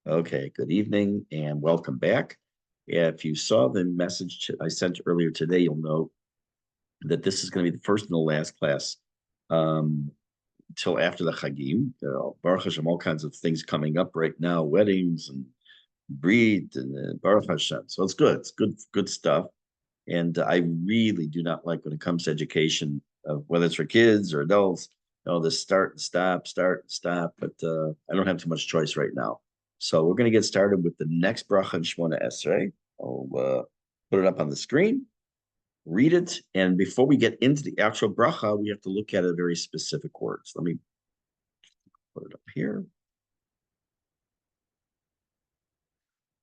Okay, good evening and welcome back. If you saw the message I sent earlier today, you'll know that this is going to be the first and the last class until after the Chagim. Baruch Hashem, all kinds of things coming up right now, weddings and Brit and Baruch Hashem. So it's good. It's good stuff. And I really do not like when it comes to education, whether it's for kids or adults, this start and stop. But I don't have too much choice right now. So we're going to get started with the next bracha in Shmona Esrei. I'll put it up on the screen, read it, and before we get into the actual bracha, we have to look at a very specific words. Let me put it up here.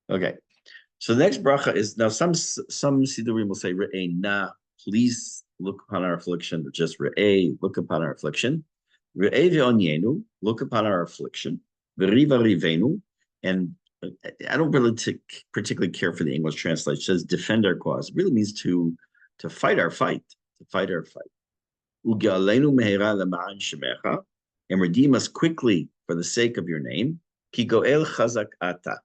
Okay. So the next bracha is, now some Sidurim will say Re'eh na, please look upon our affliction, or just Re'eh, look upon our affliction. Re'eh ve'onyenu, look upon our affliction. Ve'riva rivenu, and I don't really particularly care for the English translation. It says defend our cause. It really means to fight our fight, Uge'alenu mehera lema'an shemecha, and redeem us quickly for the sake of your name. Ki go'el chazak ata,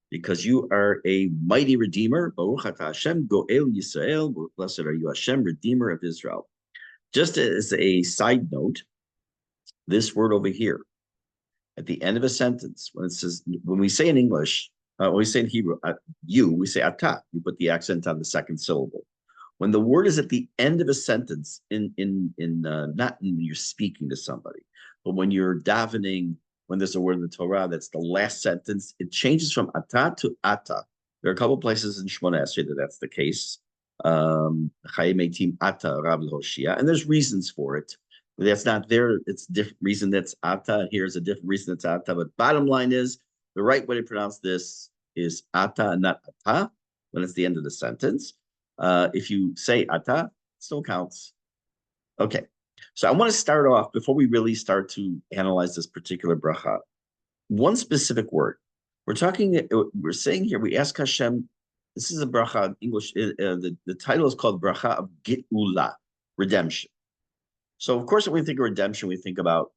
because you are a mighty redeemer. Baruch atah Hashem, Goel Yisrael, blessed are you, Hashem, redeemer of Israel. Just as a side note, this word over here, at the end of a sentence, when we say in English, when we say in Hebrew, we say atah, you put the accent on the second syllable. When the word is at the end of a sentence, not when you're speaking to somebody, but when you're davening, when there's a word in the Torah that's the last sentence, it changes from atah to ata. There are a couple of places in Shmona Esrei that's the case. Chayei Meitim ata Rav Hoshia, and there's reasons for it. That's not there. It's a different reason that's ata. Here's a different reason that's ata. But bottom line is, the right way to pronounce this is ata and not ata when it's the end of the sentence. If you say ata, it still counts. Okay. So I want to start off, before we really start to analyze this particular bracha, one specific word. We're saying here, we ask Hashem, this is a bracha in English, the title is called bracha of Geula, redemption. So of course, when we think of redemption, we think about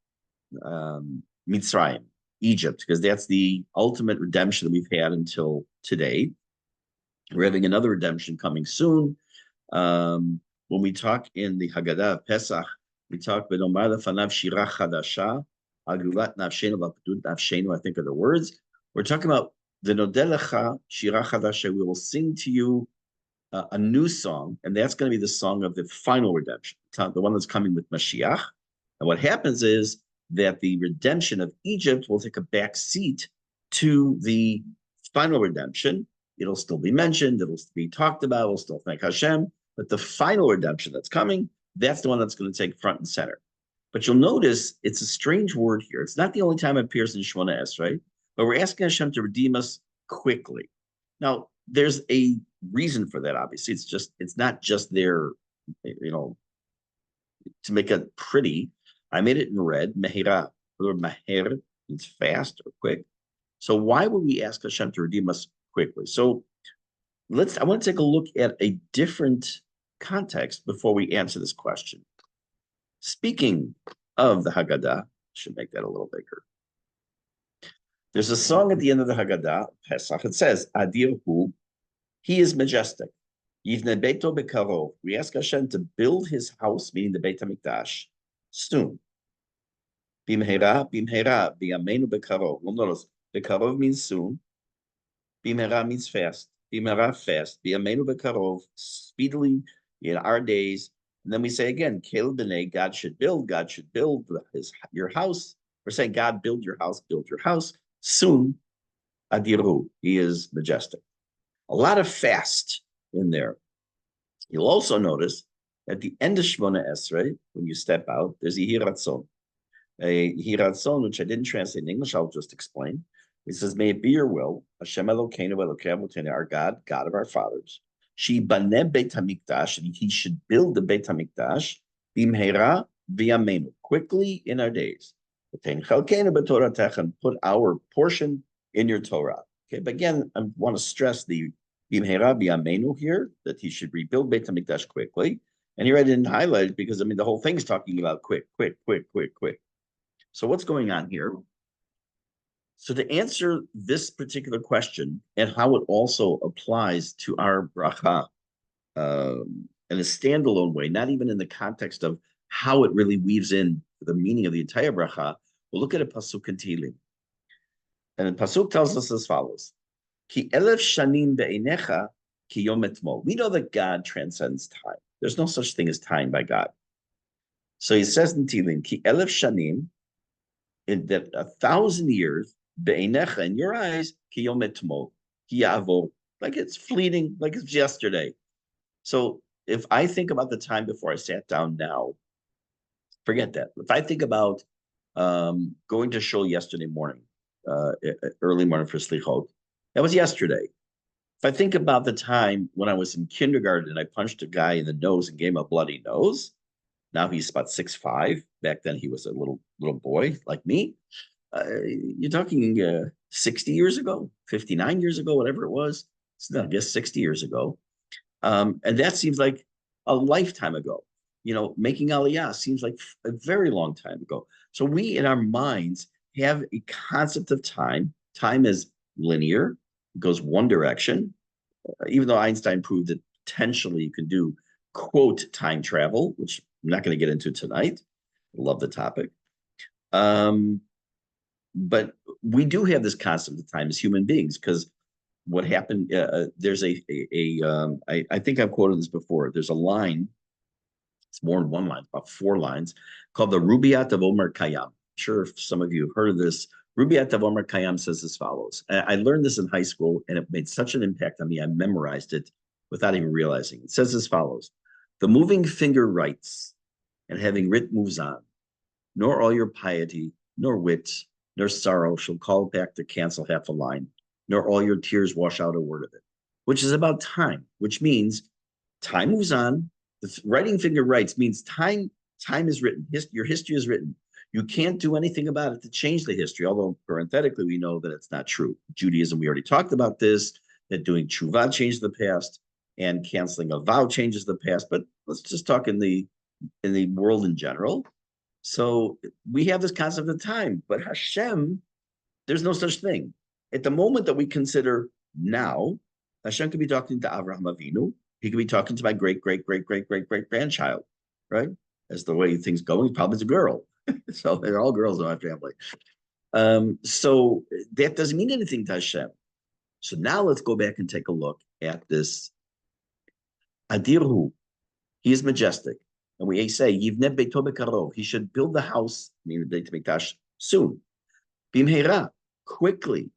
Mitzrayim, Egypt, because that's the ultimate redemption that we've had until today. We're having another redemption coming soon. When we talk in the Haggadah of Pesach, we talk V'nomar lefanav shira chadasha, agulat nafshenu v'apdut nafshenu, I think are the words. We're talking about V'nodeh lecha shira chadasha, we will sing to you a new song, and that's going to be the song of the final redemption, the one that's coming with Mashiach. And what happens is that the redemption of Egypt will take a back seat to the final redemption. It'll still be mentioned, it'll be talked about, we'll still thank Hashem, but the final redemption that's coming, that's the one that's going to take front and center. But you'll notice it's a strange word here. It's not the only time it appears in Shmona Esrei, but we're asking Hashem to redeem us quickly. Now, there's a reason for that, obviously. It's not just there, to make it pretty. I made it in red, mehira. The word meher means fast or quick. So why would we ask Hashem to redeem us quickly? So I want to take a look at a different context before we answer this question. Speaking of the Haggadah, I should make that a little bigger. There's a song at the end of the Haggadah, Pesach. It says, Adirhu, he is majestic. Yivne beito bekarov. We ask Hashem to build his house, meaning the Beit HaMikdash, soon. Bimhera, biyamenu bekarov. Well, notice, bekarov means soon. Bimhera means fast. Bimhera, fast. Biyamenu bekarov, speedily in our days. And then we say again, Kel b'nei, God should build your house. We're saying, God, build your house soon. Adiru, he is majestic. A lot of fast in there. You'll also notice at the end of Shmona Esrei, when you step out, there's a Yihiratzon. A Yihiratzon, which I didn't translate in English, I'll just explain. It says, may it be your will, Hashem Elokeinu Elokei Avotenu, our God, God of our fathers, Shibaneh Beit HaMikdash, and he should build the Beit HaMikdash, Bimhera v'yamenu, quickly in our days. And put our portion in your Torah. Okay, but again, I want to stress the Bimhera v'yamenu here, that he should rebuild Beit HaMikdash quickly. And here I didn't highlight it because, the whole thing's talking about quick. So what's going on here? So to answer this particular question and how it also applies to our bracha in a standalone way, not even in the context of how it really weaves in the meaning of the entire bracha, we'll look at a pasuk in Tehillim. And the pasuk tells us as follows: Ki elef shanim be'einecha ki yom etmol. We know that God transcends time. There's no such thing as time by God. So he says in Tehillim, Ki elef shanim, in that 1,000 years, be'einecha, in your eyes, ki yom etmol, ki ya'avor, like it's fleeting, like it's yesterday. So if I think about the time before I sat down now, forget that. If I think about going to shul yesterday morning, early morning for slichot, that was yesterday. If I think about the time when I was in kindergarten and I punched a guy in the nose and gave him a bloody nose, now he's about 6'5". Back then he was a little boy like me. You're talking 60 years ago, 59 years ago, whatever it was. It's not, I guess 60 years ago. And that seems like a lifetime ago. Making Aliyah seems like a very long time ago. So we, in our minds, have a concept of time. Time is linear, it goes one direction, even though Einstein proved that potentially you can do, quote, time travel, which I'm not going to get into tonight. Love the topic. But we do have this concept of time as human beings, because what happened, there's I think I've quoted this before. There's a line, it's more than one line, about 4 lines, called the Rubaiyat of Omer Khayyam. I'm sure if some of you have heard of this. Rubaiyat of Omer Khayyam says as follows. I learned this in high school, and it made such an impact on me. I memorized it without even realizing. It says as follows: the moving finger writes, and having writ moves on. Nor all your piety, nor wit, nor sorrow shall call back to cancel half a line, nor all your tears wash out a word of it. Which is about time, which means time moves on. The writing finger writes means time is written. Your history is written. You can't do anything about it to change the history, although parenthetically, we know that it's not true. Judaism, we already talked about this, that doing tshuva changed the past and canceling a vow changes the past. But let's just talk in the world in general. So we have this concept of time, but Hashem, there's no such thing. At the moment that we consider now, Hashem could be talking to Avraham Avinu. He could be talking to my great grandchild, right? As the way things go, he probably is a girl. So they're all girls in my family. So that doesn't mean anything to Hashem. So now let's go back and take a look at this Adirhu. He is majestic. And we say, Yivne Beito Bekarov. He should build the house, meaning the Beit Mikdash, soon. Bimheira, quickly.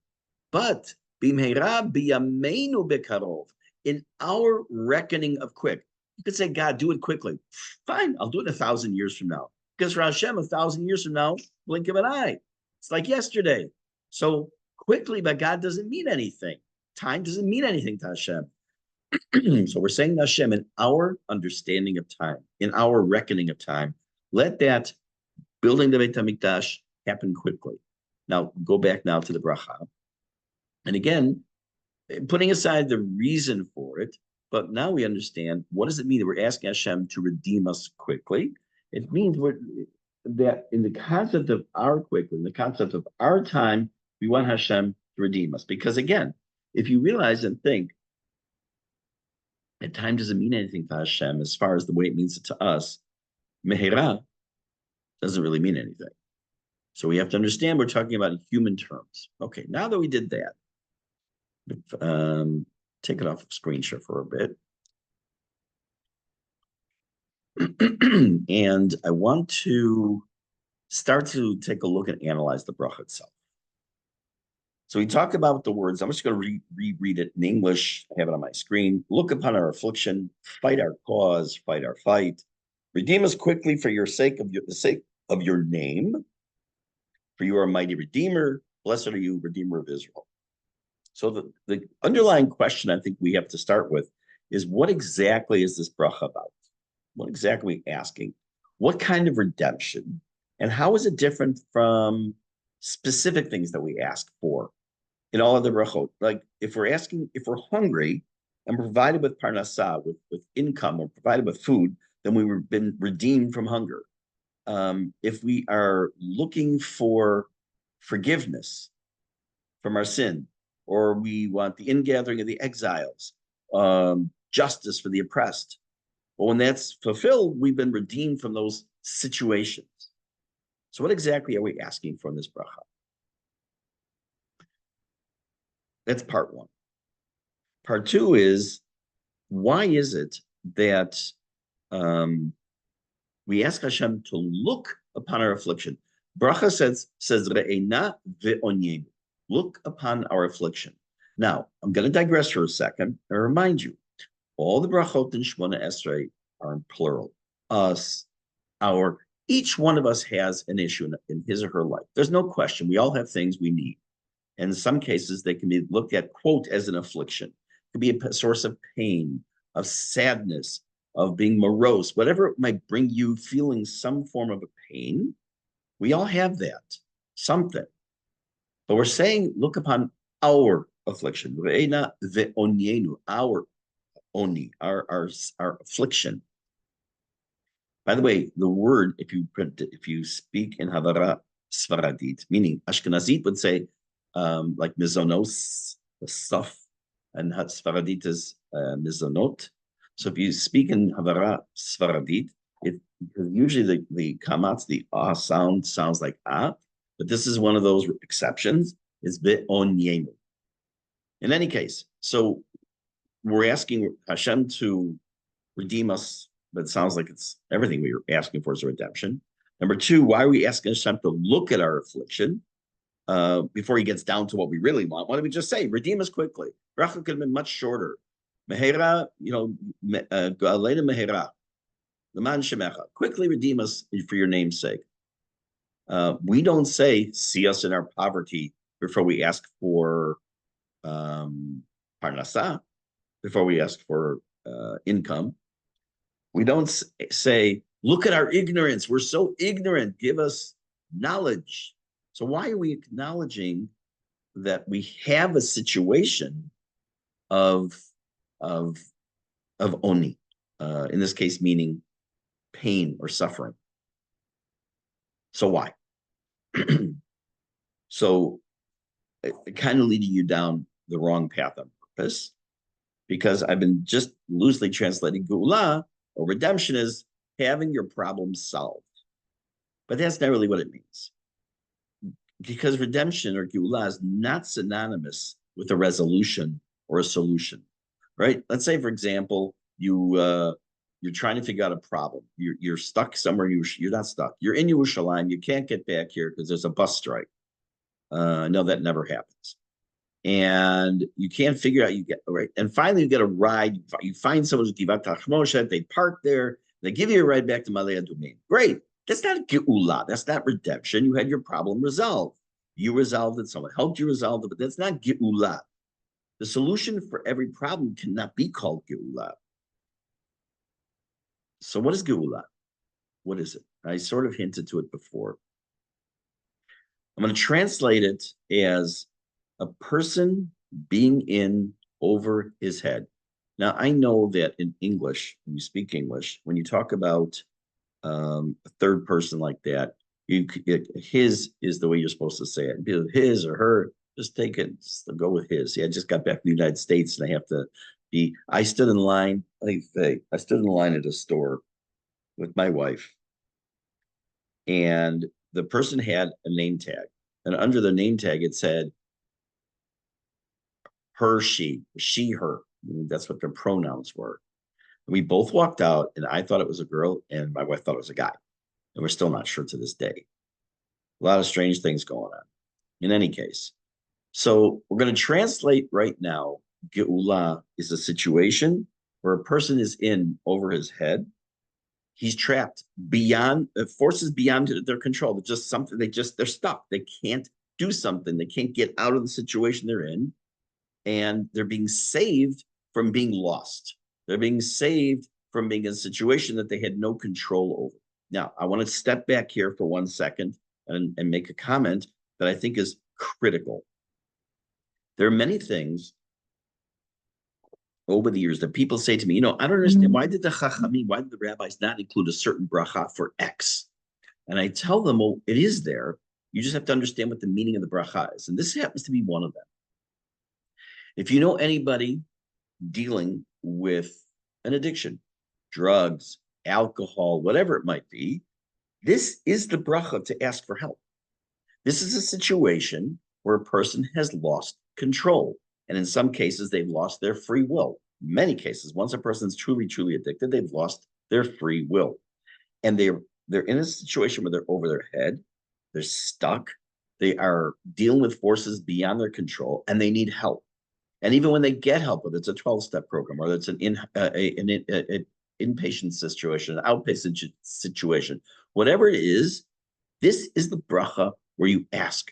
But Bimheira biyameinu bekarov, in our reckoning of quick. You could say, God, do it quickly. Fine, I'll do it 1,000 years from now. Because for Hashem, 1,000 years from now, blink of an eye. It's like yesterday. So quickly by God doesn't mean anything. Time doesn't mean anything to Hashem. So we're saying to Hashem, in our understanding of time, in our reckoning of time, let that building the Beit HaMikdash happen quickly. Now, go back now to the bracha. And again, putting aside the reason for it, but now we understand, what does it mean that we're asking Hashem to redeem us quickly? It means that in the concept of our quickly, in the concept of our time, we want Hashem to redeem us. Because again, if you realize and think that time doesn't mean anything to Hashem as far as the way it means it to us, Mehera doesn't really mean anything. So we have to understand we're talking about human terms. Okay, now that we did that, take it off of screen share for a bit. And I want to start to take a look and analyze the bracha itself. So we talk about the words. I'm just going to reread it in English. I have it on my screen. Look upon our affliction, fight our cause, fight our fight. Redeem us quickly for your sake of the sake of your name. For you are a mighty Redeemer. Blessed are you, Redeemer of Israel. So the underlying question I think we have to start with is, what exactly is this bracha about? What exactly are we asking? What kind of redemption? And how is it different from specific things that we ask for in all of the brachot? Like if we're hungry and provided with parnasah, with income, or provided with food, then we've been redeemed from hunger. If we are looking for forgiveness, from our sin, or we want the ingathering of the exiles, justice for the oppressed. But when that's fulfilled, we've been redeemed from those situations. So what exactly are we asking for in this bracha? That's part one. Part two is, why is it that we ask Hashem to look upon our affliction? Bracha says Re'ena ve'onyenu. Look upon our affliction. Now, I'm going to digress for a second and remind you, all the brachot in Shemona Esrei are in plural. Us, our, each one of us has an issue in his or her life. There's no question. We all have things we need. And in some cases, they can be looked at, quote, as an affliction. It could be a source of pain, of sadness, of being morose, whatever it might bring you feeling some form of a pain. We all have that, something. But we're saying, look upon our affliction, our oni, our affliction. By the way, the word, if you speak in Havara Sfaradit, meaning Ashkenazit would say, like mizonos, the stuff, and Sfaradit is mizonot. So if you speak in Havara Sfaradit, it usually the kamatz, the ah sound sounds like ah, but this is one of those exceptions. Is bit on yenu. In any case, so we're asking Hashem to redeem us, but it sounds like it's everything we were asking for is a redemption. Number two, why are we asking Hashem to look at our affliction before he gets down to what we really want? Why don't we just say, redeem us quickly? Bracha could have been much shorter. Mehera, Galena Mehera, Leman Shemecha, quickly redeem us for your name's sake. We don't say, see us in our poverty before we ask for parnasa, before we ask for income. We don't say, look at our ignorance. We're so ignorant. Give us knowledge. So why are we acknowledging that we have a situation of oni, in this case, meaning pain or suffering? So why? So it kind of leading you down the wrong path on purpose, because I've been just loosely translating Geula, or redemption, is having your problems solved. But that's not really what it means. Because redemption or Geula is not synonymous with a resolution or a solution, right? Let's say, for example, you're trying to figure out a problem. You're stuck somewhere. You're not stuck. You're in Yerushalayim. You can't get back here because there's a bus strike. No, that never happens. And you can't figure out, you get right. And finally, you get a ride. You find someone who's Givat Tachmoshet. They park there. They give you a ride back to Malay Adumim. Great. That's not Geula. That's not redemption. You had your problem resolved. You resolved it. Someone helped you resolve it, but that's not Geula. The solution for every problem cannot be called Geula. So what is Geula? What is it? I sort of hinted to it before. I'm going to translate it as a person being in over his head. Now, I know that in English, when you speak English, when you talk about a third person like that, his is the way you're supposed to say it. His or her, just take it, just go with his. See, I just got back to the United States and I have to be, I stood in line, I stood in line at a store with my wife, and the person had a name tag, and under the name tag, it said, her, she, her. That's what their pronouns were. And we both walked out, and I thought it was a girl, and my wife thought it was a guy. And we're still not sure to this day. A lot of strange things going on. In any case, so we're going to translate right now. Geula is a situation where a person is in over his head. He's trapped beyond forces beyond their control. They're just something. They're stuck. They can't do something. They can't get out of the situation they're in. And they're being saved from being lost. They're being saved from being in a situation that they had no control over. Now, I want to step back here for 1 second and make a comment that I think is critical. There are many things over the years that people say to me, I don't understand, why did the Chachamim, why did the rabbis not include a certain bracha for X? And I tell them, well, it is there You just have to understand what the meaning of the bracha is. And this happens to be one of them. If you know anybody dealing with an addiction, drugs, alcohol, whatever it might be, this is the bracha to ask for help. This is a situation where a person has lost control. And in some cases, they've lost their free will. In many cases, once a person's truly, truly addicted, they've lost their free will. And they're in a situation where they're over their head, they're stuck, they are dealing with forces beyond their control, and they need help. And even when they get help, whether it's a 12-step program or it's an inpatient situation, an outpatient situation, whatever it is, this is the bracha where you ask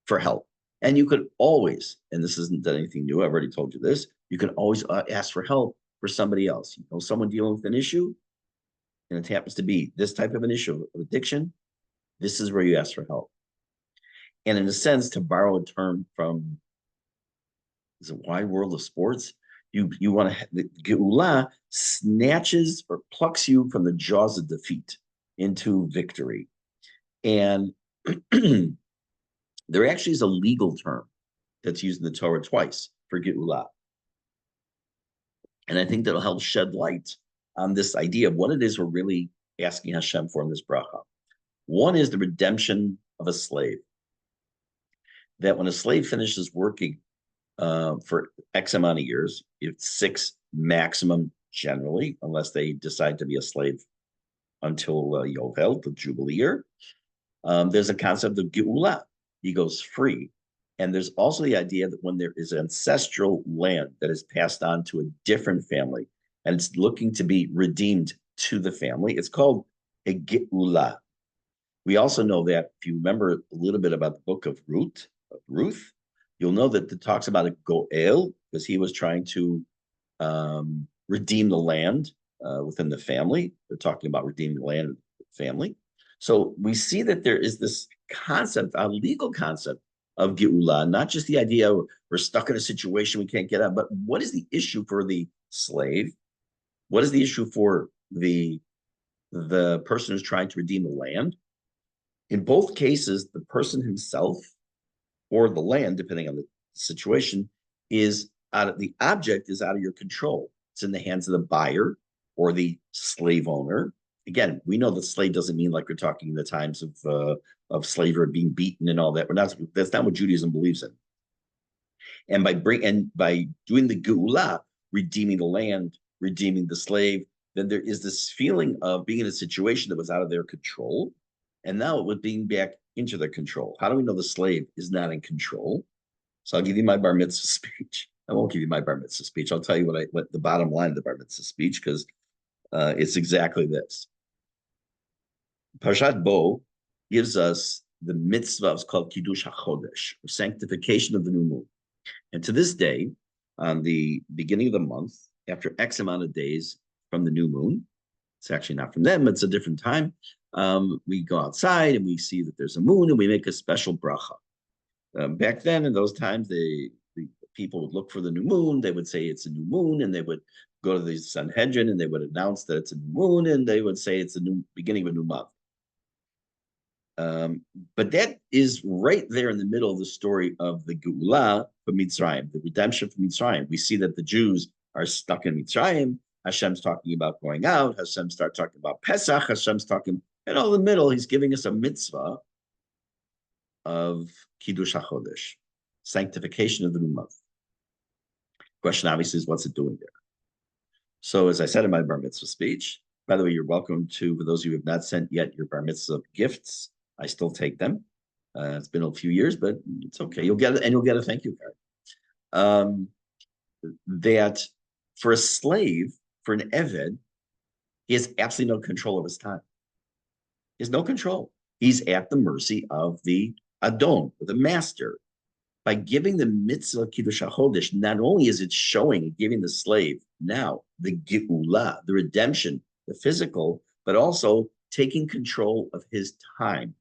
for help. And you could always, and this isn't anything new, I've already told you this, you can always ask for help for somebody else. You know, someone dealing with an issue, and it happens to be this type of an issue of addiction, this is where you ask for help. And in a sense, to borrow a term from the wide world of sports, you want to, the Geula snatches or plucks you from the jaws of defeat into victory. And there actually is a legal term that's used in the Torah twice for Geula. And I think that'll help shed light on this idea of what it is we're really asking Hashem for in this bracha. One is the redemption of a slave. That when a slave finishes working for X amount of years, it's 6 maximum generally, unless they decide to be a slave until Yovel, the Jubilee year, there's a concept of Geula. He goes free. And there's also the idea that when there is ancestral land that is passed on to a different family, and it's looking to be redeemed to the family, it's called a Geula. We also know that if you remember a little bit about the book of Ruth, you'll know that it talks about a Goel, because he was trying to redeem the land within the family. They're talking about redeeming the land of the family. So we see that there is this concept, a legal concept of Geula, not just the idea we're stuck in a situation we can't get out, but what is the issue for the slave? What is the issue for the person who's trying to redeem the land? In both cases, the person himself or the land, depending on the situation, is out of the object is out of your control. It's in the hands of the buyer or the slave owner. Again, we know that slave doesn't mean like we're talking in the times of slavery, being beaten and all that. That's not what Judaism believes in. And by doing the Geula, redeeming the land, redeeming the slave, then there is this feeling of being in a situation that was out of their control, and now it was being back into their control. How do we know the slave is not in control? So I'll give you my bar mitzvah speech. I won't give you my bar mitzvah speech. I'll tell you what the bottom line of the bar mitzvah speech, because it's exactly this. Parshat Bo gives us the mitzvah called Kiddush HaChodesh, or sanctification of the new moon. And to this day, on the beginning of the month, after X amount of days from the new moon, it's actually not from them, it's a different time, we go outside and we see that there's a moon and we make a special bracha. Back then, in those times, the people would look for the new moon, they would say it's a new moon, and they would go to the Sanhedrin and they would announce that it's a new moon, and they would say it's the new beginning of a new month. But that is right there in the middle of the story of the Geula from Mitzrayim, the redemption from Mitzrayim. We see that the Jews are stuck in Mitzrayim. Hashem's talking about going out. Hashem starts talking about Pesach. Hashem's talking, and all in the middle, he's giving us a mitzvah of Kiddush HaChodesh, sanctification of the new month. Question obviously is, what's it doing there? So as I said in my bar mitzvah speech, by the way, you're welcome to, for those of you who have not sent yet your bar mitzvah gifts, I still take them. It's been a few years, but it's okay. You'll get it, and you'll get a thank you card. That for a slave, for an Eved, he has absolutely no control of his time. He has no control. He's at the mercy of the Adon, the master. By giving the mitzvah Kiddush HaChodesh, not only is it showing, giving the slave now the Geula, the redemption, the physical, but also taking control of his time.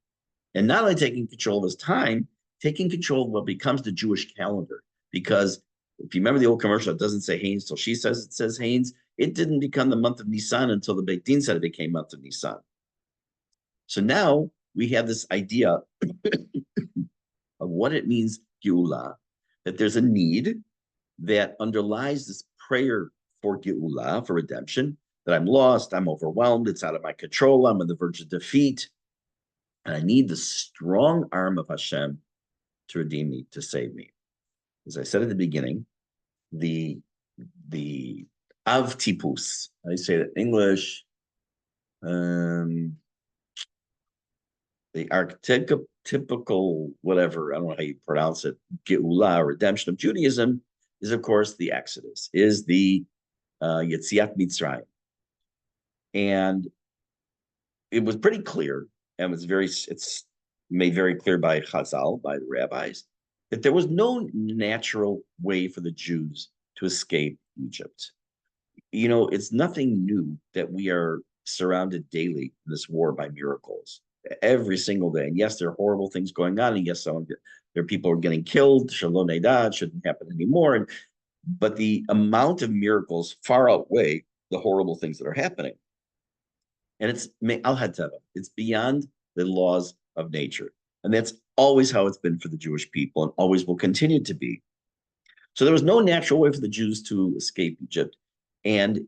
And not only taking control of his time, taking control of what becomes the Jewish calendar. Because if you remember the old commercial, it doesn't say Haynes till she says it says Haynes. It didn't become the month of Nisan until the Beit Din said it became month of Nisan. So now we have this idea of what it means, Geula, that there's a need that underlies this prayer for Geula, for redemption, that I'm lost, I'm overwhelmed, it's out of my control, I'm on the verge of defeat, and I need the strong arm of Hashem to redeem me, to save me. As I said at the beginning, the avtipus, I say that in English, the archetypical, whatever, I don't know how you pronounce it, Geula, redemption of Judaism, is of course the Exodus, is the Yetziat Mitzrayim. And it was pretty clear, and it's made very clear by Chazal, by the rabbis, that there was no natural way for the Jews to escape Egypt. You know, it's nothing new that we are surrounded daily in this war by miracles every single day. And yes, there are horrible things going on. And yes, there are people who are getting killed. Shalom Nedad shouldn't happen anymore. But the amount of miracles far outweigh the horrible things that are happening. And it's al hateva. It's beyond the laws of nature. And that's always how it's been for the Jewish people and always will continue to be. So there was no natural way for the Jews to escape Egypt. And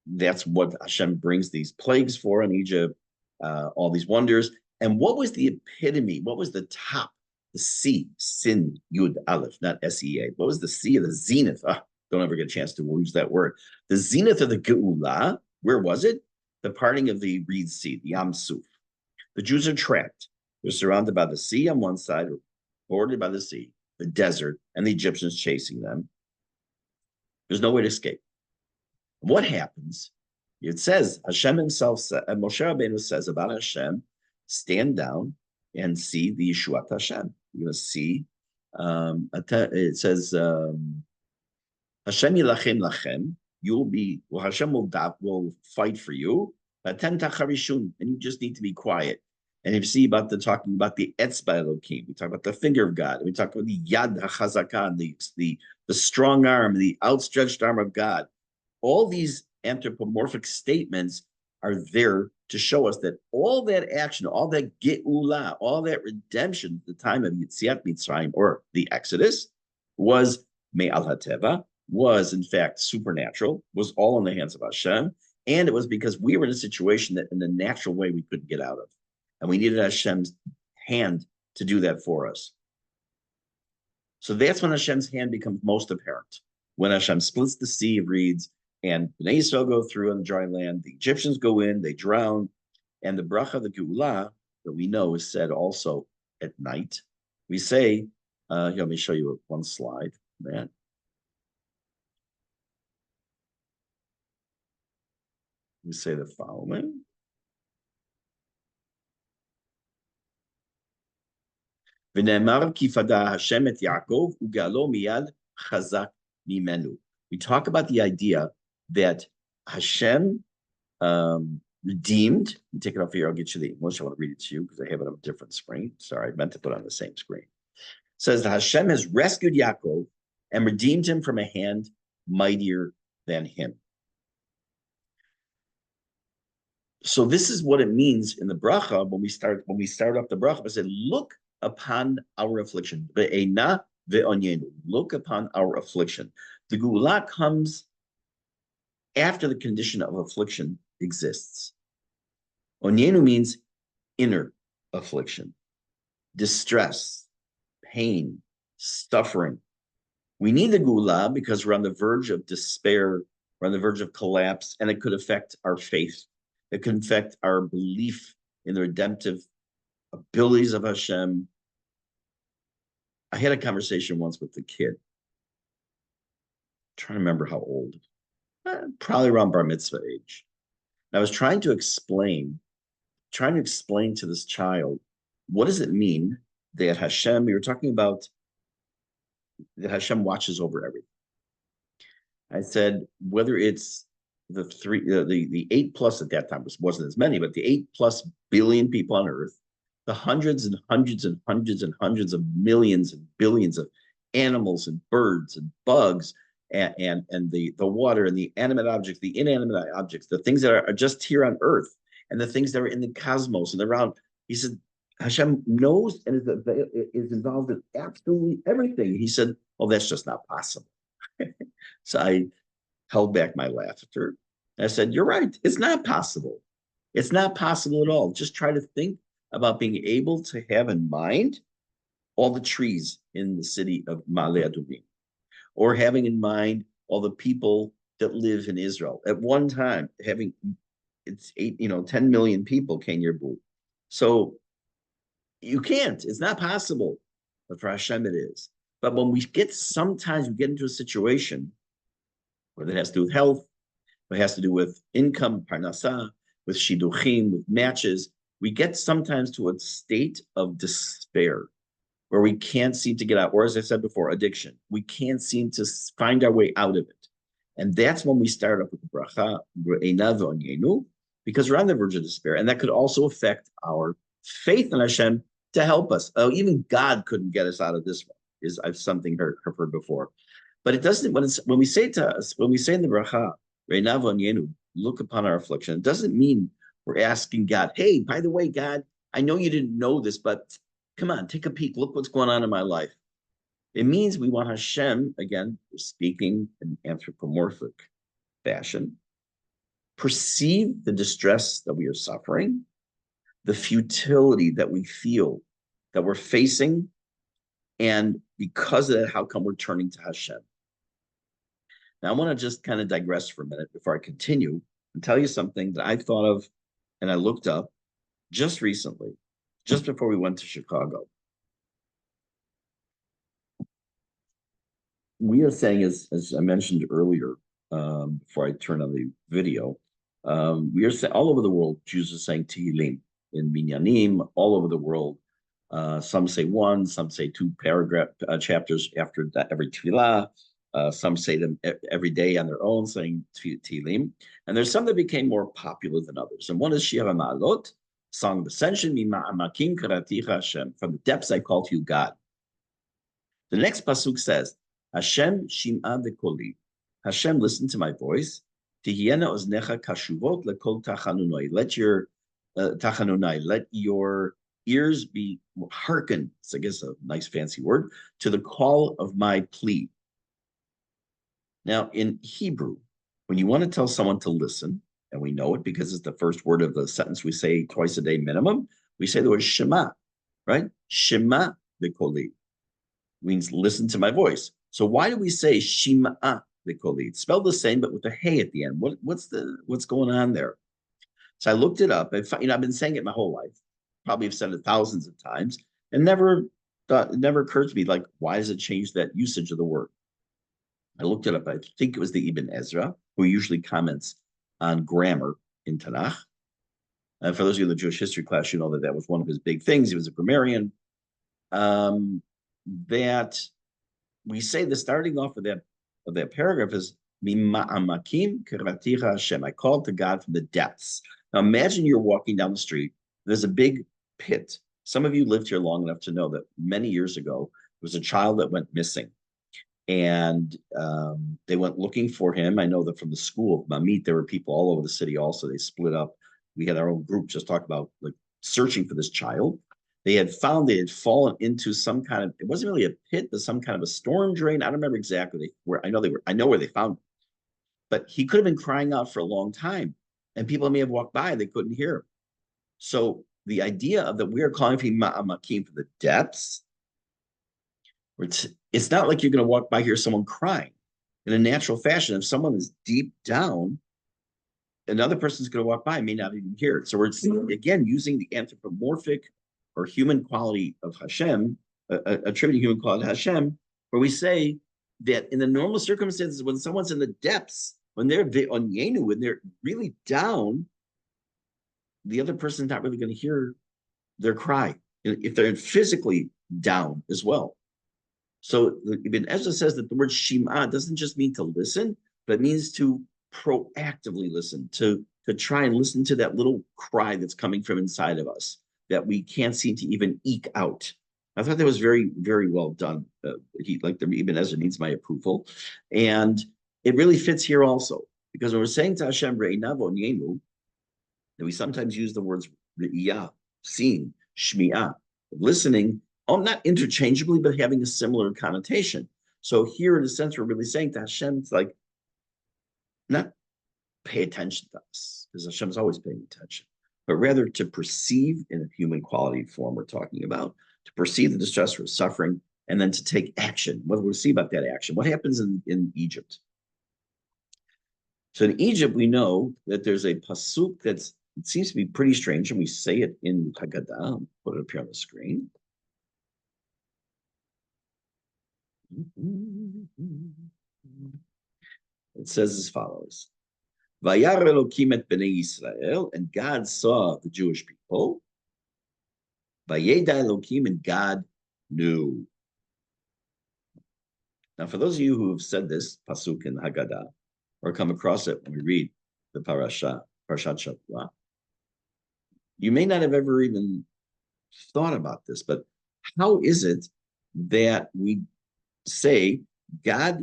that's what Hashem brings these plagues for in Egypt, all these wonders. And what was the epitome? What was the top? The C, Sin, Yud, Aleph, not S-E-A. What was the C of the zenith? Don't ever get a chance to use that word. The zenith of the Geula, where was it? The parting of the Reed Sea, the Yam Suf. The Jews are trapped. They're surrounded by the sea on one side, bordered by the sea, the desert, and the Egyptians chasing them. There's no way to escape. What happens? It says, Hashem himself, Moshe Rabbeinu says about Hashem, stand down and see the Yeshuat Hashem. You're going to see, it says, Hashem yilachem lachem, Hashem will fight for you, and you just need to be quiet. And if you see talking about the Etzba Elokim, we talk about the finger of God, we talk about the Yad HaChazakan, the strong arm, the outstretched arm of God. All these anthropomorphic statements are there to show us that all that action, all that geula, all that redemption at the time of Yetziat Mitzrayim, or the Exodus, was me'al hateva, was in fact supernatural, was all in the hands of Hashem, and it was because we were in a situation that in the natural way we couldn't get out of. And we needed Hashem's hand to do that for us. So that's when Hashem's hand becomes most apparent. When Hashem splits the sea of reeds and Bnei Yisrael go through on the dry land, the Egyptians go in, they drown, and the bracha, the Geula, that we know is said also at night. We say, let me show you one slide, man. We say the following. ונאמר כי פדה השם את יעקב וגאלו מיד חזק ממנו. We talk about the idea that Hashem redeemed. Take it off here. I'll get you the English. I want to read it to you because I have it on a different screen. Sorry, I meant to put it on the same screen. It says that Hashem has rescued Yaakov and redeemed him from a hand mightier than him. So this is what it means in the bracha when we start up the bracha. I said, look upon our affliction. Look upon our affliction. The Geula comes after the condition of affliction exists. Onyenu means inner affliction, distress, pain, suffering. We need the Geula because we're on the verge of despair, we're on the verge of collapse, and it could affect our faith. It can affect our belief in the redemptive abilities of Hashem. I had a conversation once with the kid. I'm trying to remember how old. Probably around bar mitzvah age. And I was trying to explain to this child, what does it mean that Hashem, we were talking about that Hashem watches over everything. I said, whether it's the 8 plus at that time, wasn't as many, but the 8+ billion people on earth, the hundreds and hundreds and hundreds and hundreds of millions and billions of animals and birds and bugs and the water and the animate objects, the inanimate objects, the things that are just here on earth and the things that are in the cosmos and around, He said, Hashem knows and is involved in absolutely everything. He said, oh, that's just not possible. So I held back my laughter. I said, you're right. It's not possible. It's not possible at all. Just try to think about being able to have in mind all the trees in the city of Ma'ale Adumim, or having in mind all the people that live in Israel. At one time, having it's 10 million people, Ken Yerbu. So you can't, it's not possible. But for Hashem it is. But when sometimes we get into a situation where it has to do with health, it has to do with income, parnasa, with shiduchim, with matches, we get sometimes to a state of despair where we can't seem to get out, or as I said before, addiction. We can't seem to find our way out of it. And that's when we start up with the bracha, because we're on the verge of despair. And that could also affect our faith in Hashem to help us. Even God couldn't get us out of this one, I've something heard before. But it doesn't, when we say to us, when we say in the bracha, look upon our affliction, it doesn't mean we're asking God, hey, by the way, God, I know you didn't know this, but come on, take a peek. Look what's going on in my life. It means we want Hashem, again, speaking in anthropomorphic fashion, perceive the distress that we are suffering, the futility that we feel that we're facing, and because of that, how come we're turning to Hashem? Now, I want to just kind of digress for a minute before I continue and tell you something that I thought of and I looked up just recently, just before we went to Chicago. We are saying, as I mentioned earlier, before I turn on the video, we are saying all over the world, Jews are saying Tehillim in Minyanim, all over the world. Some say one, some say two chapters after that, every Tefillah. Some say them every day on their own, saying Tehillim. And there's some that became more popular than others. And one is Shir HaMa'alot, Song of Ascension, Mima'amakim Karaticha Hashem, from the depths I call to you, God. The next pasuk says, Hashem Shim'a V'Koli. Hashem, listen to my voice. Tihiena oznecha kashuvot lekol tachanunai. Let your tachanunai, let your ears be hearkened. It's, I guess, a nice fancy word, to the call of my plea. Now, in Hebrew, when you want to tell someone to listen, and we know it because it's the first word of the sentence we say twice a day minimum, we say the word Shema, right? Shema V'Koli means listen to my voice. So why do we say Shema V'Koli? It's spelled the same, but with a hey at the end. What's going on there? So I looked it up. I've been saying it my whole life. Probably have said it thousands of times, and it never occurred to me, like, why does it change that usage of the word? I looked it up. I think it was the Ibn Ezra, who usually comments on grammar in Tanakh. And for those of you in the Jewish history class, you know that was one of his big things. He was a grammarian. That we say the starting off of that paragraph is Mima'amakim Karaticha Hashem. I called to God from the depths. Now imagine you're walking down the street. There's a big pit. Some of you lived here long enough to know that many years ago, there was a child that went missing. And they went looking for him. I know that from the school of Mamit, there were people all over the city also. They split up. We had our own group just talk about like searching for this child. They had fallen into some kind of, it wasn't really a pit, but some kind of a storm drain. I don't remember exactly where. I know where they found him. But he could have been crying out for a long time. And people may have walked by, they couldn't hear him. So the idea of that we are calling for Ma'amakim for the depths, it's not like you're going to walk by here someone crying. In a natural fashion, if someone is deep down, another person's going to walk by and may not even hear it. So we're, again, using the anthropomorphic or human quality of Hashem, attributing human quality to Hashem, where we say that in the normal circumstances, when someone's in the depths, when they're on Yenu, when they're really down, the other person's not really going to hear their cry if they're physically down as well. So Ibn Ezra says that the word Shema doesn't just mean to listen, but it means to proactively listen, to try and listen to that little cry that's coming from inside of us that we can't seem to even eke out. I thought that was very, very well done. Ibn Ezra needs my approval. And it really fits here also, because when we're saying to Hashem, Re'inav Onyenu, that we sometimes use the words Re'iyah, seeing, shmi'ah, listening, not interchangeably, but having a similar connotation. So here, in a sense, we're really saying to Hashem, it's like, not pay attention to us, because Hashem's always paying attention, but rather to perceive in a human quality form we're talking about, to perceive the distress or suffering, and then to take action. What do we see about that action? What happens in Egypt? So in Egypt, we know that there's a pasuk it seems to be pretty strange, and we say it in Haggadah. I'll put it up here on the screen. It says as follows: Vayar Elokim et bnei Yisrael, and God saw the Jewish people. Vayeda Elokim, and God knew. Now, for those of you who have said this pasuk in Haggadah, or come across it when we read the Parashat Shavua, you may not have ever even thought about this, but how is it that we say God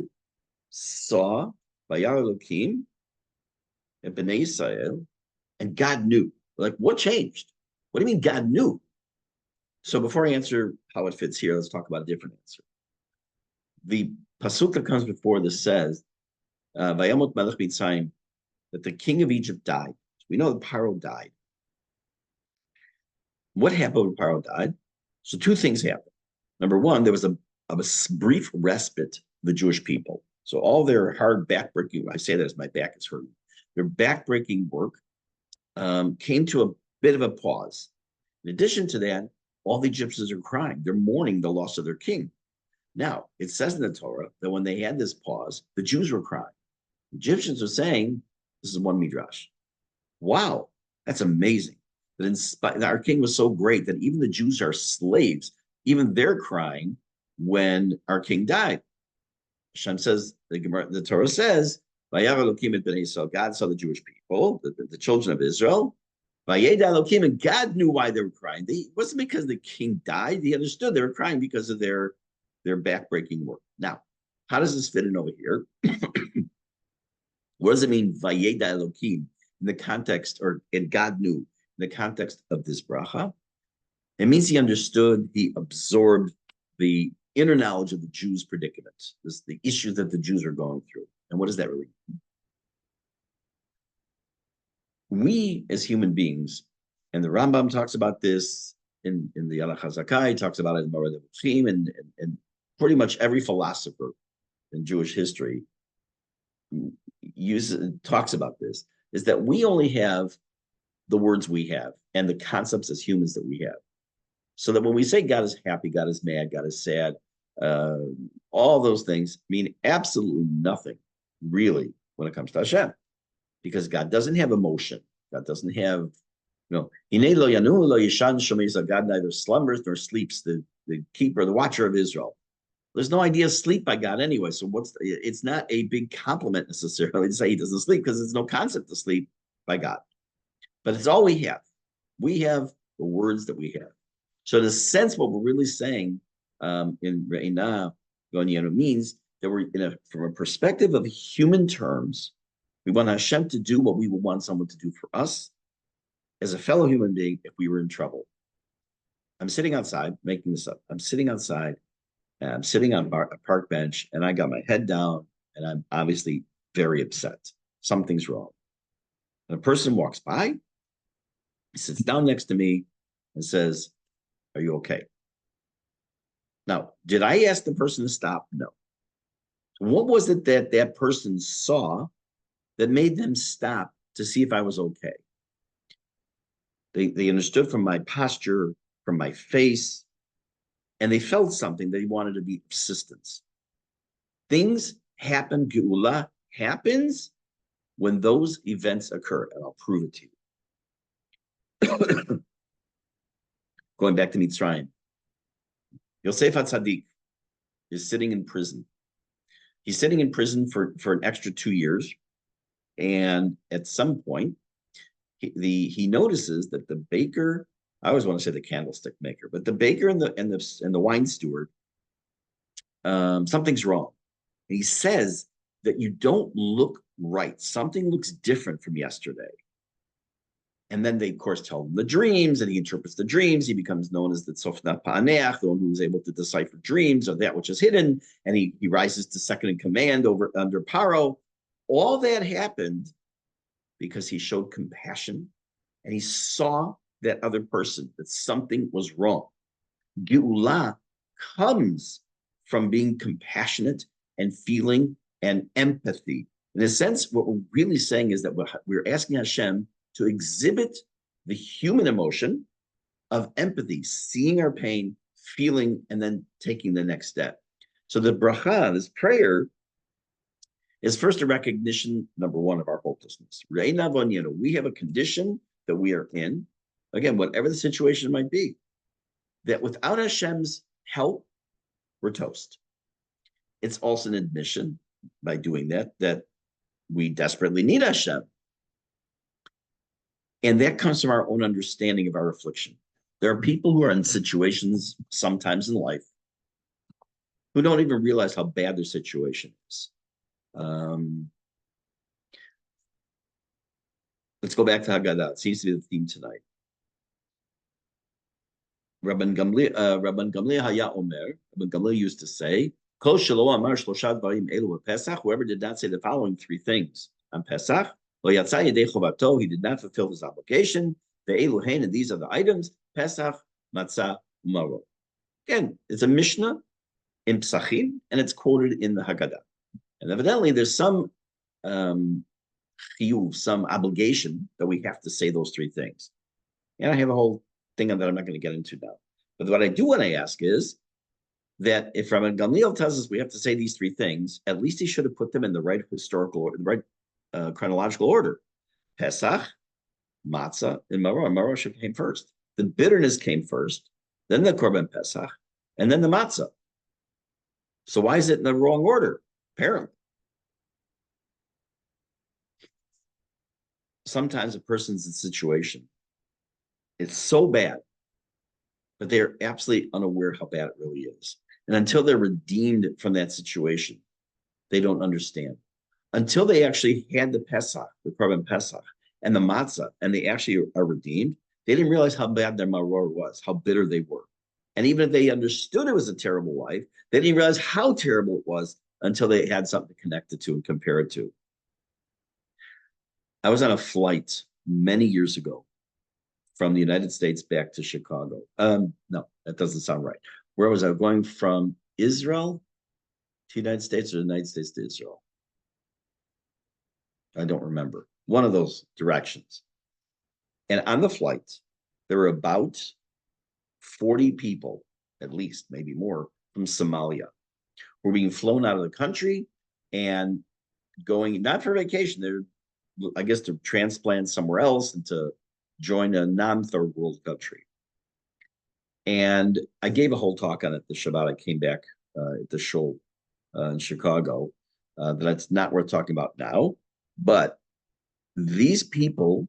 saw Vayar Elokim and Bnei Yisrael, and God knew? Like, what changed? What do you mean God knew? So before I answer how it fits here, let's talk about a different answer. The pasuk that comes before this says, Vayamot Melech Mitzrayim, that the king of Egypt died. We know that Paro died. What happened when Paro died? So two things happened. Number one, there was a brief respite of the Jewish people. So all their hard backbreaking, I say that as my back is hurting, their backbreaking work came to a bit of a pause. In addition to that, all the Egyptians are crying. They're mourning the loss of their king. Now, it says in the Torah that when they had this pause, the Jews were crying. The Egyptians are saying, this is one midrash. Wow, that's amazing. That our king was so great that even the Jews are slaves. Even they're crying when our king died. Hashem says, the Torah says, God saw the Jewish people, the children of Israel. And God knew why they were crying. It wasn't because the king died. He understood they were crying because of their backbreaking work. Now, how does this fit in over here? What does it mean, Vayeda Elokim, in the context, and God knew, in the context of this bracha? It means he understood, he absorbed the inner knowledge of the Jews' predicament, the issues that the Jews are going through. And what does that really mean? We, as human beings, and the Rambam talks about this in the Alach HaZakai, talks about it in Moreh Nevuchim, and pretty much every philosopher in Jewish history talks about this, is that we only have the words we have and the concepts as humans that we have. So that when we say God is happy, God is mad, God is sad, all those things mean absolutely nothing, really, when it comes to Hashem. Because God doesn't have emotion. God doesn't have, God neither slumbers nor sleeps, the keeper, the watcher of Israel. There's no idea of sleep by God anyway. So it's not a big compliment necessarily to say he doesn't sleep, because there's no concept of sleep by God. But it's all we have. We have the words that we have. So in a sense, what we're really saying in Re'ina Gonyenu means that we're from a perspective of human terms, we want Hashem to do what we would want someone to do for us as a fellow human being if we were in trouble. I'm sitting outside, making this up. I'm sitting outside, and I'm sitting on a park bench, and I got my head down, and I'm obviously very upset. Something's wrong. And a person walks by, he sits down next to me, and says, "Are you okay?" Now, did I ask the person to stop? No. What was it that person saw that made them stop to see if I was okay? They understood from my posture, from my face, and they felt something that he wanted to be persistence. Things happen, Geula happens when those events occur, and I'll prove it to you. Going back to Mitzrayim, Yosef HaTzadik is sitting in prison. He's sitting in prison for an extra 2 years, and at some point, he notices that the baker, I always want to say the candlestick maker, but the baker and the wine steward, something's wrong. And he says that you don't look right. Something looks different from yesterday. And then they, of course, tell him the dreams, and he interprets the dreams. He becomes known as the Tzofna Pa'aneach, the one who is able to decipher dreams or that which is hidden. And he rises to second in command under Paro. All that happened because he showed compassion and he saw that other person, that something was wrong. Geulah comes from being compassionate and feeling and empathy. In a sense, what we're really saying is that we're asking Hashem to exhibit the human emotion of empathy, seeing our pain, feeling, and then taking the next step. So the bracha, this prayer, is first a recognition, number one, of our hopelessness. We have a condition that we are in, again, whatever the situation might be, that without Hashem's help, we're toast. It's also an admission by doing that we desperately need Hashem. And that comes from our own understanding of our affliction. There are people who are in situations sometimes in life who don't even realize how bad their situation is. Let's go back to Haggadah. It seems to be the theme tonight. Rabban Gamliel Haya Omer, Rabban Gamliel used to say, whoever did not say the following three things on Pesach, he did not fulfill his obligation. And these are the items: Pesach, Matzah, Maror. Again, it's a Mishnah in Psachim, and it's quoted in the Haggadah. And evidently, there's some chiyuv, some obligation that we have to say those three things. And I have a whole thing on that I'm not going to get into now. But what I do want to ask is that if Rabban Gamliel tells us we have to say these three things, at least he should have put them in the right historical order, the right chronological order. Pesach, Matzah, and Maror. Maror came first. The bitterness came first, then the Korban Pesach, and then the Matzah. So why is it in the wrong order? Apparently. Sometimes a person's in a situation, it's so bad, but they're absolutely unaware how bad it really is. And until they're redeemed from that situation, they don't understand. Until they actually had the Pesach, the Korban Pesach, and the Matzah, and they actually are redeemed, they didn't realize how bad their maror was, how bitter they were. And even if they understood it was a terrible life, they didn't realize how terrible it was until they had something to connect it to and compare it to. I was on a flight many years ago from the United States back to Chicago. No, that doesn't sound right. Where was I going from? Israel to the United States, or the United States to Israel? I don't remember. One of those directions. And on the flight, there were about 40 people, at least, maybe more, from Somalia, who were being flown out of the country and going, not for vacation, they're, I guess, to transplant somewhere else and to join a non-third world country. And I gave a whole talk on it the Shabbat I came back at the show in Chicago. That's not worth talking about now. But these people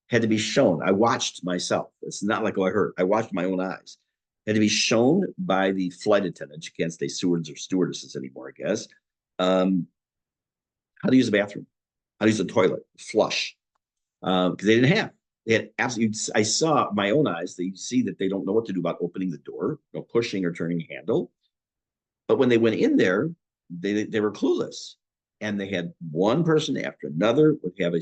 had to be shown. I watched myself. It's not like, oh, I heard. I watched my own eyes. Had to be shown by the flight attendants. You can't say stewards or stewardesses anymore, I guess. How to use a bathroom, how to use a toilet, flush. Because they didn't have. They had absolutely. I saw my own eyes. They see that they don't know what to do about opening the door, pushing or turning a handle. But when they went in there, they were clueless. And they had one person after another would have a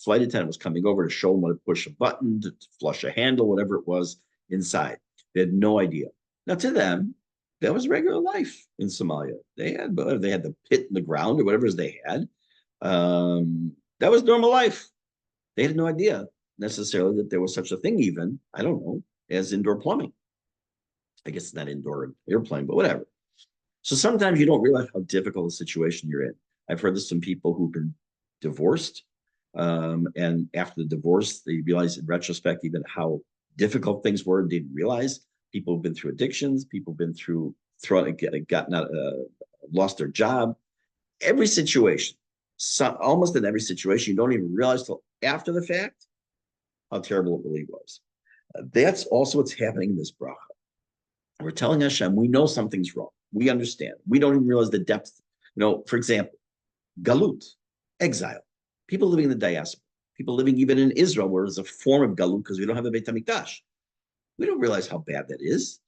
flight attendant was coming over to show them how to push a button, to flush a handle, whatever it was inside. They had no idea. Now, to them, that was regular life in Somalia. They had the pit in the ground or whatever they had. That was normal life. They had no idea necessarily that there was such a thing, even, I don't know, as indoor plumbing. I guess it's not indoor airplane, but whatever. So sometimes you don't realize how difficult a situation you're in. I've heard this from people who've been divorced. And after the divorce, they realize in retrospect even how difficult things were and didn't realize. People have been through addictions. People have been through lost their job. Every situation, almost in every situation, you don't even realize till after the fact how terrible it really was. That's also what's happening in this bracha. We're telling Hashem, we know something's wrong. We understand. We don't even realize the depth. For example, galut, exile, people living in the diaspora. people living even in Israel, where it's a form of galut because we don't have a Beit HaMikdash. We don't realize how bad that is,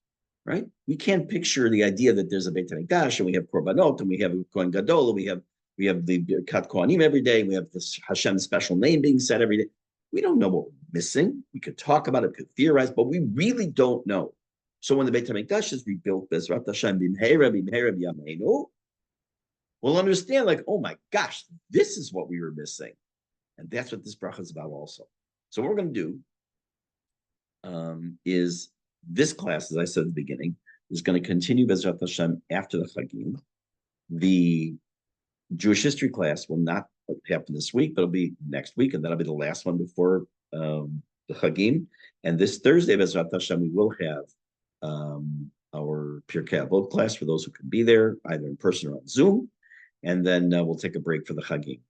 right? We can't picture the idea that there's a Beit HaMikdash and we have Korbanot and we have Kohen Gadol, and we have the Kat Kohanim every day, and we have this Hashem special name being said every day. We don't know what we're missing. We could talk about it, could theorize, but we really don't know. So when the Beit HaMikdash is rebuilt, Bezrat Hashem b'mheira b'yameinu, we'll understand, like, oh my gosh, this is what we were missing. And that's what this bracha is about also. So what we're going to do is this class, as I said at the beginning, is going to continue Bezrat Hashem after the Chagim. The Jewish history class will not happen this week, but it'll be next week, and that'll be the last one before the Chagim. And this Thursday, Bezrat Hashem, we will have our Pirkei Avot class for those who can be there, either in person or on Zoom. And then we'll take a break for the Chagim.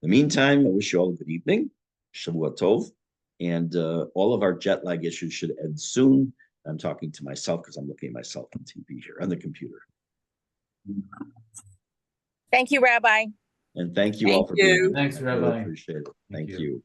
In the meantime, I wish you all a good evening, Shavua Tov, and all of our jet lag issues should end soon. I'm talking to myself because I'm looking at myself on TV here, on the computer. Thank you, Rabbi. And thank you all for being here. Thanks, I really Rabbi. appreciate it. Thank you.